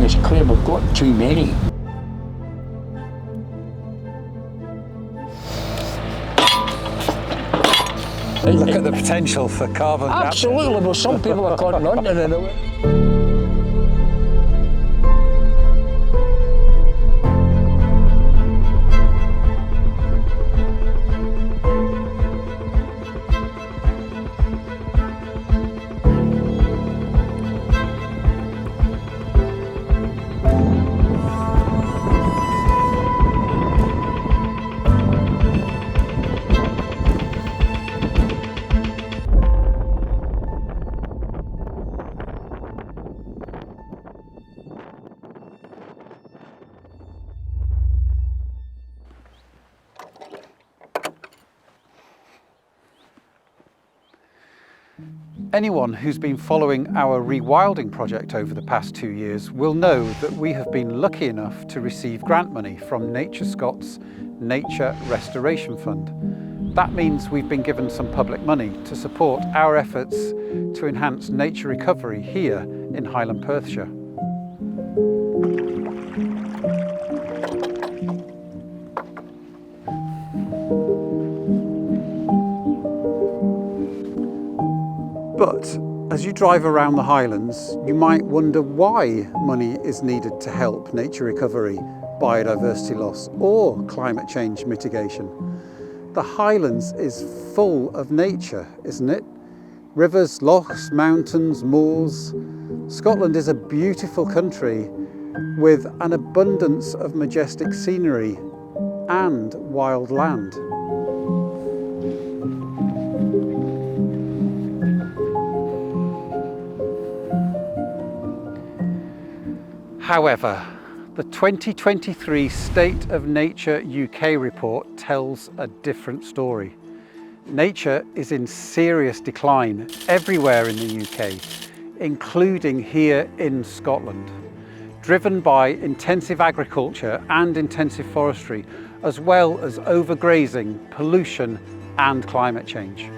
is clear, we've got too many. Look at the potential for carbon capture. Absolutely, well some people are caught on to it. Anyone who's been following our rewilding project over the past 2 years will know that we have been lucky enough to receive grant money from NatureScot's Nature Restoration Fund. That means we've been given some public money to support our efforts to enhance nature recovery here in Highland Perthshire. But as you drive around the Highlands, you might wonder why money is needed to help nature recovery, biodiversity loss, or climate change mitigation. The Highlands is full of nature, isn't it? Rivers, lochs, mountains, moors. Scotland is a beautiful country with an abundance of majestic scenery and wild land. However, the 2023 State of Nature UK report tells a different story. Nature is in serious decline everywhere in the UK, including here in Scotland, driven by intensive agriculture and intensive forestry, as well as overgrazing, pollution and climate change.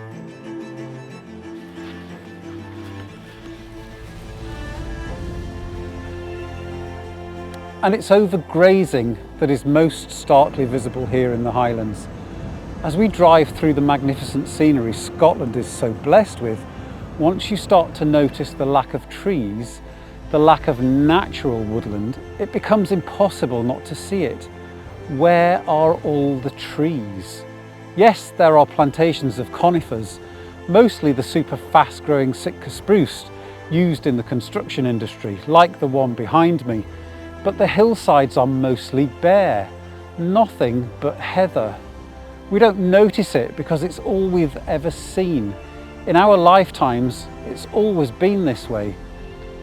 And it's overgrazing that is most starkly visible here in the Highlands. As we drive through the magnificent scenery Scotland is so blessed with, once you start to notice the lack of trees, the lack of natural woodland, it becomes impossible not to see it. Where are all the trees? Yes, there are plantations of conifers, mostly the super fast-growing Sitka spruce used in the construction industry, like the one behind me. But the hillsides are mostly bare, nothing but heather. We don't notice it because it's all we've ever seen. In our lifetimes, it's always been this way.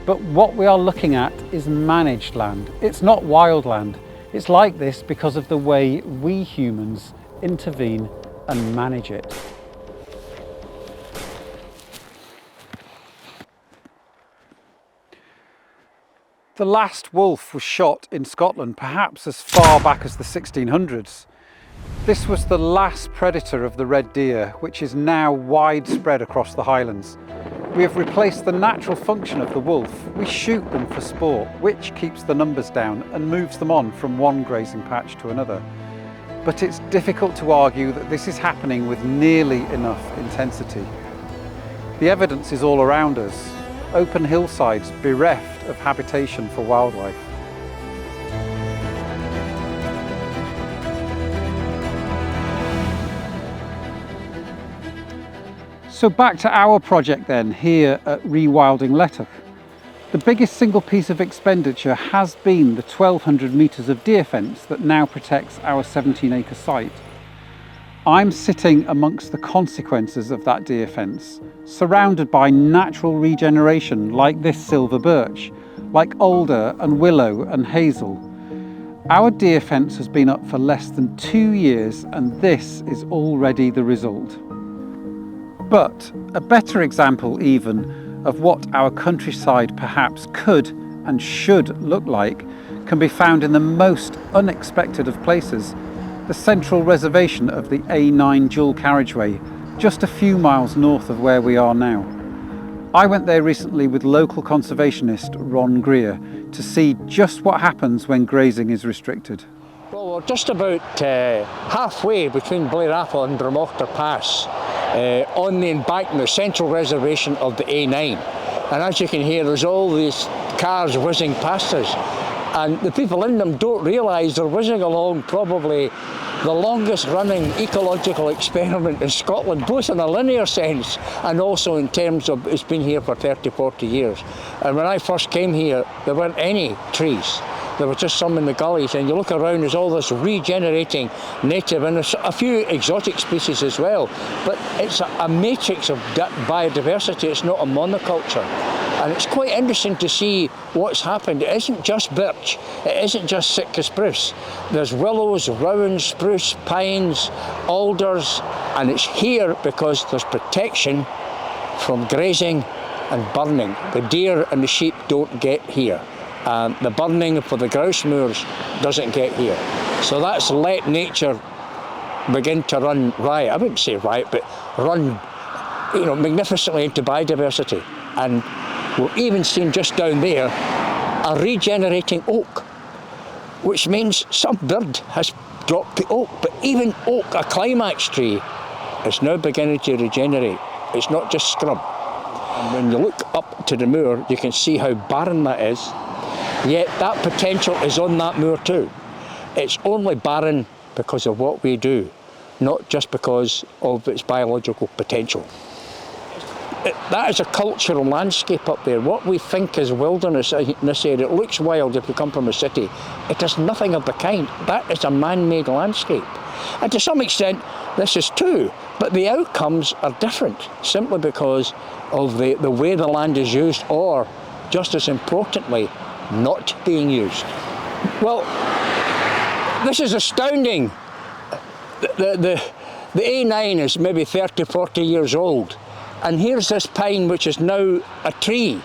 But what we are looking at is managed land. It's not wild land. It's like this because of the way we humans intervene and manage it. The last wolf was shot in Scotland perhaps as far back as the 1600s. This was the last predator of the red deer, which is now widespread across the Highlands. We have replaced the natural function of the wolf. We shoot them for sport, which keeps the numbers down and moves them on from one grazing patch to another. But it's difficult to argue that this is happening with nearly enough intensity. The evidence is all around us. Open hillsides bereft of habitation for wildlife. So back to our project then, here at Rewilding Lettoch. The biggest single piece of expenditure has been the 1,200 metres of deer fence that now protects our 17-acre site. I'm sitting amongst the consequences of that deer fence, surrounded by natural regeneration like this silver birch, like alder and willow and hazel. Our deer fence has been up for less than 2 years and this is already the result. But a better example even of what our countryside perhaps could and should look like can be found in the most unexpected of places, the central reservation of the A9 dual carriageway, just a few miles north of where we are now. I went there recently with local conservationist Ron Greer to see just what happens when grazing is restricted. Well, we're just about halfway between Blairapple and Dromochter Pass on the embankment, the central reservation of the A9. And as you can hear, there's all these cars whizzing past us. And the people in them don't realise they're whizzing along probably the longest running ecological experiment in Scotland, both in a linear sense and also in terms of it's been here for 30, 40 years. And when I first came here, there weren't any trees. There were just some in the gullies, and you look around, there's all this regenerating native, and there's a few exotic species as well. But it's a matrix of biodiversity, it's not a monoculture. And it's quite interesting to see what's happened. It isn't just birch, it isn't just Sitka spruce. There's willows, rowan, spruce, pines, alders, and it's here because there's protection from grazing and burning. The deer and the sheep don't get here. The burning for the grouse moors doesn't get here. So that's let nature begin to run riot. I wouldn't say riot, but run, magnificently into biodiversity. And we've even seen just down there a regenerating oak, which means some bird has dropped the oak. But even oak, a climax tree, is now beginning to regenerate. It's not just scrub. And when you look up to the moor, you can see how barren that is. Yet that potential is on that moor too. It's only barren because of what we do, not just because of its biological potential. That is a cultural landscape up there. What we think is wilderness in this area, it looks wild if you come from a city. It is nothing of the kind. That is a man-made landscape. And to some extent, this is too, but the outcomes are different, simply because of the way the land is used, or, just as importantly, not being used. Well, this is astounding. The A9 is maybe 30, 40 years old, and here's this pine which is now a tree.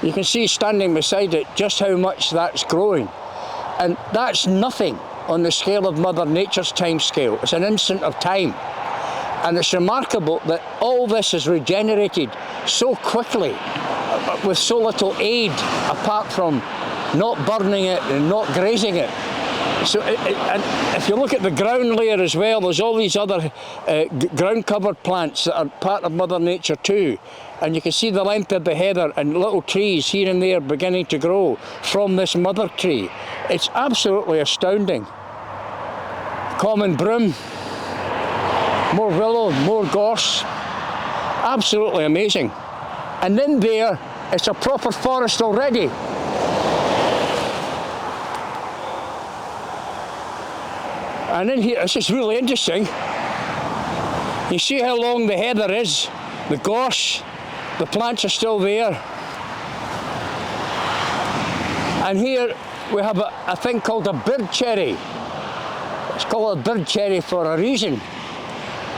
You can see standing beside it just how much that's growing. And that's nothing on the scale of Mother Nature's time scale. It's an instant of time. And it's remarkable that all this is regenerated so quickly, with so little aid, apart from not burning it and not grazing it. So and if you look at the ground layer as well, there's all these other ground covered plants that are part of Mother Nature too. And you can see the length of the heather and little trees here and there beginning to grow from this mother tree. It's absolutely astounding. Common broom, more willow, more gorse. Absolutely amazing. And then there, it's a proper forest already. And in here, this is really interesting. You see how long the heather is, the gorse, the plants are still there. And here we have a thing called a bird cherry. It's called a bird cherry for a reason,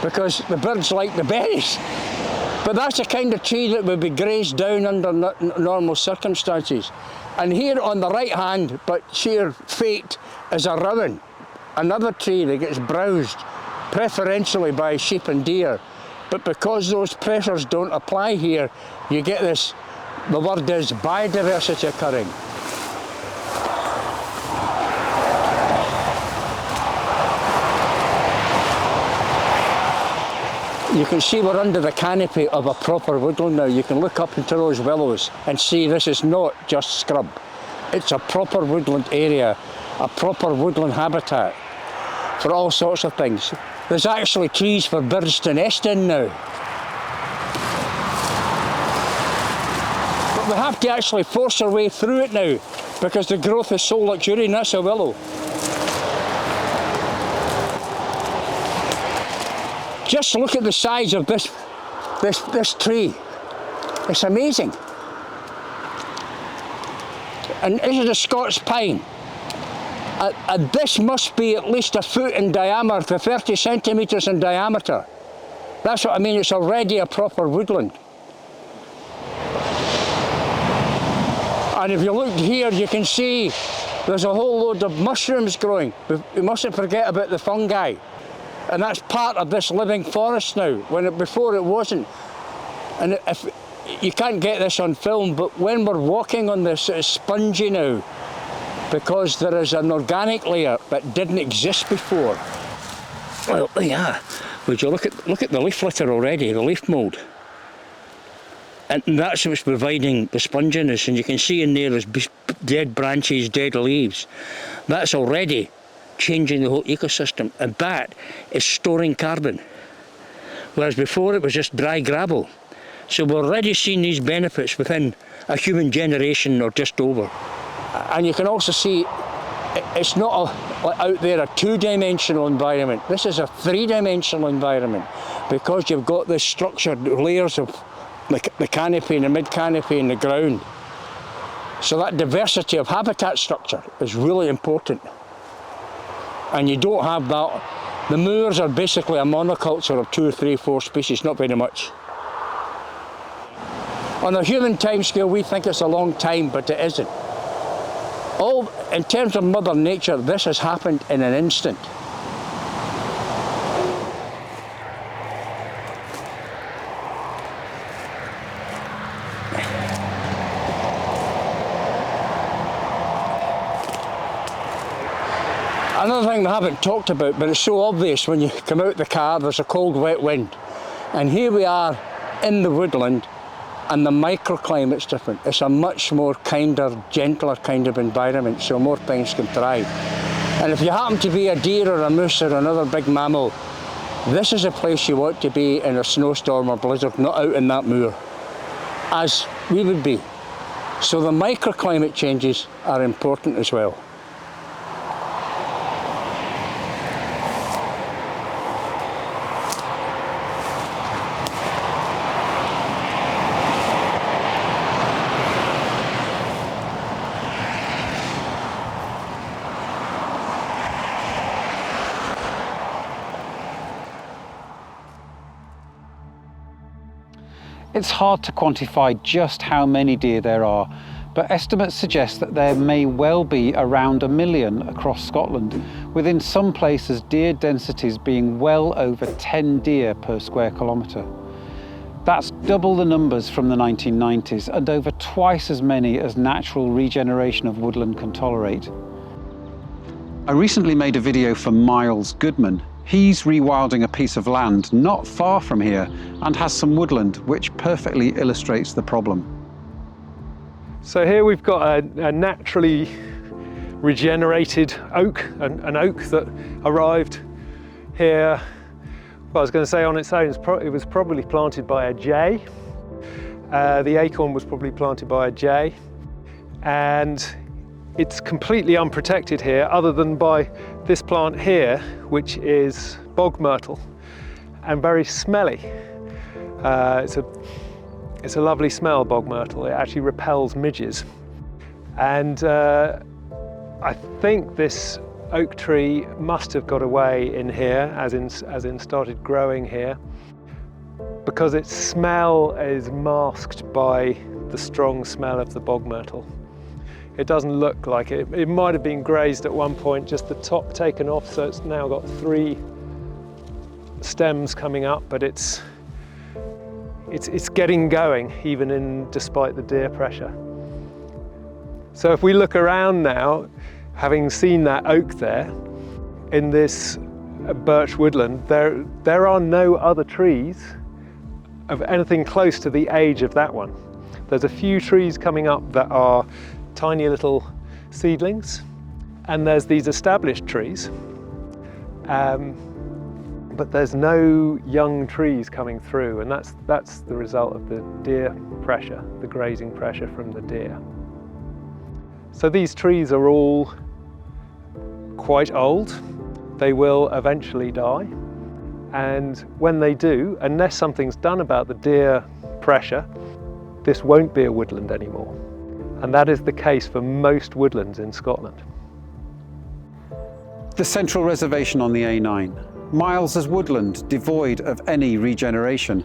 because the birds like the berries. But that's the kind of tree that would be grazed down under normal circumstances. And here on the right hand, but sheer fate, is a rowan. Another tree that gets browsed preferentially by sheep and deer. But because those pressures don't apply here, you get this, the word is biodiversity occurring. You can see we're under the canopy of a proper woodland now. You can look up into those willows and see this is not just scrub. It's a proper woodland area, a proper woodland habitat for all sorts of things. There's actually trees for birds to nest in now. But we have to actually force our way through it now because the growth is so luxuriant. That's a willow. Just look at the size of this tree. It's amazing. And this is a Scots pine. This must be at least a foot in diameter to 30 centimetres in diameter. That's what I mean, it's already a proper woodland. And if you look here, you can see there's a whole load of mushrooms growing. We mustn't forget about the fungi. And that's part of this living forest now, when before it wasn't. And you can't get this on film, but when we're walking on this, it's spongy now, because there is an organic layer that didn't exist before. Well, yeah. Would you look at the leaf litter already, the leaf mould? And that's what's providing the sponginess, and you can see in there there's dead branches, dead leaves. That's already changing the whole ecosystem, and that is storing carbon. Whereas before it was just dry gravel. So we're already seeing these benefits within a human generation or just over. And you can also see it's not out there a two-dimensional environment. This is a three-dimensional environment, because you've got this structured layers of the canopy and the mid-canopy and the ground. So that diversity of habitat structure is really important. And you don't have that. The moors are basically a monoculture of 2, 3, 4 species, not very much. On a human timescale, we think it's a long time, but it isn't. In terms of Mother Nature, this has happened in an instant. Another thing we haven't talked about, but it's so obvious when you come out the car, there's a cold, wet wind. And here we are in the woodland, and the microclimate's different. It's a much more kinder, gentler kind of environment, so more things can thrive. And if you happen to be a deer or a moose or another big mammal, this is a place you want to be in a snowstorm or blizzard, not out in that moor, as we would be. So the microclimate changes are important as well. It's hard to quantify just how many deer there are, but estimates suggest that there may well be around 1 million across Scotland, with in some places deer densities being well over 10 deer per square kilometre. That's double the numbers from the 1990s and over twice as many as natural regeneration of woodland can tolerate. I recently made a video for Miles Goodman. He's rewilding a piece of land not far from here and has some woodland which perfectly illustrates the problem. So here we've got a naturally regenerated oak, an oak that arrived here, well, I was going to say on its own, it was probably planted by a jay. The acorn was probably planted by a jay, and it's completely unprotected here other than by this plant here, which is bog myrtle, and very smelly. It's a lovely smell, bog myrtle. It actually repels midges. And I think this oak tree must have got away in here, as in started growing here, because its smell is masked by the strong smell of the bog myrtle. It doesn't look like it. It might have been grazed at one point, just the top taken off, so it's now got 3 stems coming up, but it's getting going, even despite the deer pressure. So if we look around now, having seen that oak there, in this birch woodland, there are no other trees of anything close to the age of that one. There's a few trees coming up that are tiny little seedlings, and there's these established trees, but there's no young trees coming through, and that's the result of the deer pressure, the grazing pressure from the deer. So these trees are all quite old. They will eventually die, and when they do, unless something's done about the deer pressure, this won't be a woodland anymore. And that is the case for most woodlands in Scotland. The central reservation on the A9, Miles's woodland devoid of any regeneration,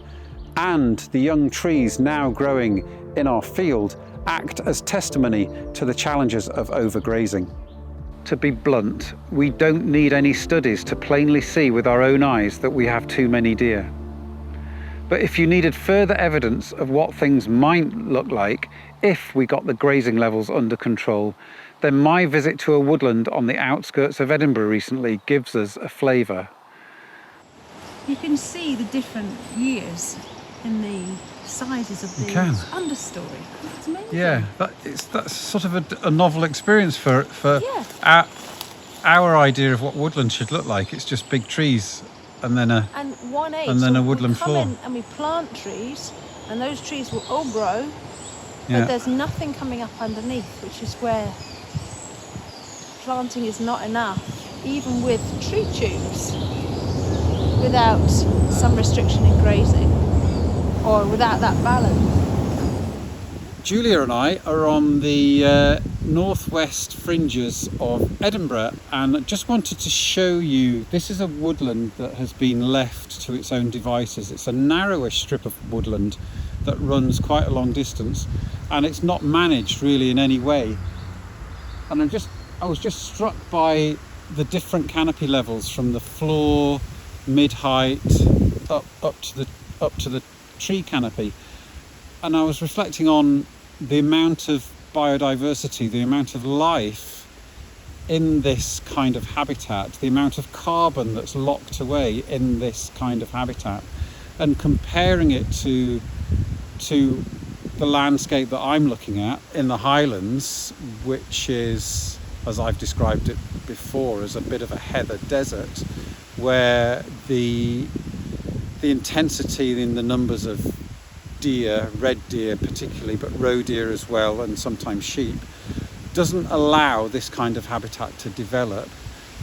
and the young trees now growing in our field act as testimony to the challenges of overgrazing. To be blunt, we don't need any studies to plainly see with our own eyes that we have too many deer. But if you needed further evidence of what things might look like if we got the grazing levels under control, then my visit to a woodland on the outskirts of Edinburgh recently gives us a flavour. You can see the different years in the sizes of the understory. It's amazing. Yeah, that's sort of a novel experience for Yeah. our idea of what woodland should look like. It's just big trees and then a woodland floor. And we plant trees, and those trees will all grow, Yeah. but there's nothing coming up underneath, which is where planting is not enough, even with tree tubes, without some restriction in grazing, or without that balance. Julia and I are on the northwest fringes of Edinburgh, and I just wanted to show you, this is a woodland that has been left to its own devices. It's a narrowish strip of woodland that runs quite a long distance, and it's not managed really in any way. And I was just struck by the different canopy levels from the floor, mid-height, up to the tree canopy. And I was reflecting on the amount of biodiversity, the amount of life in this kind of habitat, the amount of carbon that's locked away in this kind of habitat, and comparing it to the landscape that I'm looking at in the Highlands, which is, as I've described it before, as a bit of a heather desert, where the intensity in the numbers of deer, red deer particularly, but roe deer as well, and sometimes sheep, doesn't allow this kind of habitat to develop.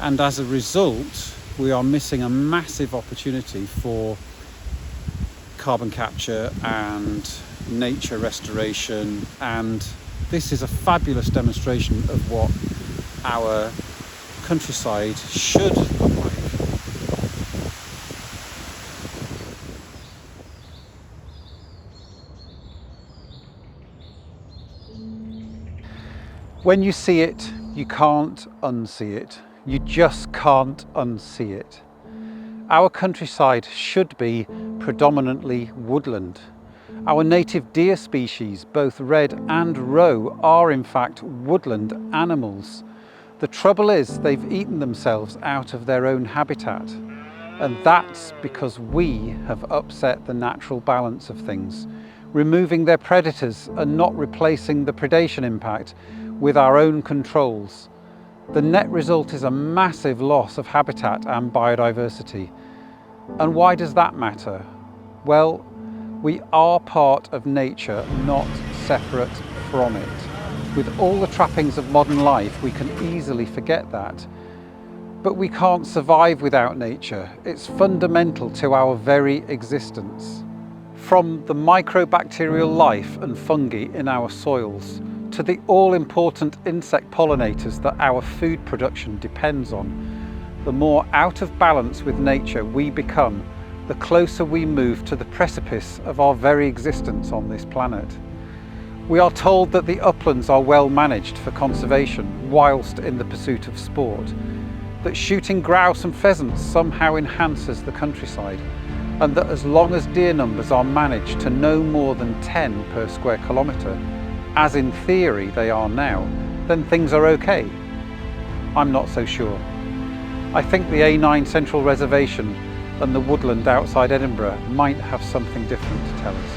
And as a result, we are missing a massive opportunity for carbon capture and nature restoration. And this is a fabulous demonstration of what our countryside should look like. When you see it, you can't unsee it. You just can't unsee it. Our countryside should be predominantly woodland. Our native deer species, both red and roe, are in fact woodland animals. The trouble is they've eaten themselves out of their own habitat. And that's because we have upset the natural balance of things, removing their predators and not replacing the predation impact with our own controls. The net result is a massive loss of habitat and biodiversity. And why does that matter? Well, we are part of nature, not separate from it. With all the trappings of modern life, we can easily forget that. But we can't survive without nature. It's fundamental to our very existence. From the microbacterial life and fungi in our soils, to the all-important insect pollinators that our food production depends on, the more out of balance with nature we become, the closer we move to the precipice of our very existence on this planet. We are told that the uplands are well managed for conservation whilst in the pursuit of sport, that shooting grouse and pheasants somehow enhances the countryside, and that as long as deer numbers are managed to no more than 10 per square kilometre, as in theory they are now, then things are okay. I'm not so sure. I think the A9 Central Reservation and the woodland outside Edinburgh might have something different to tell us.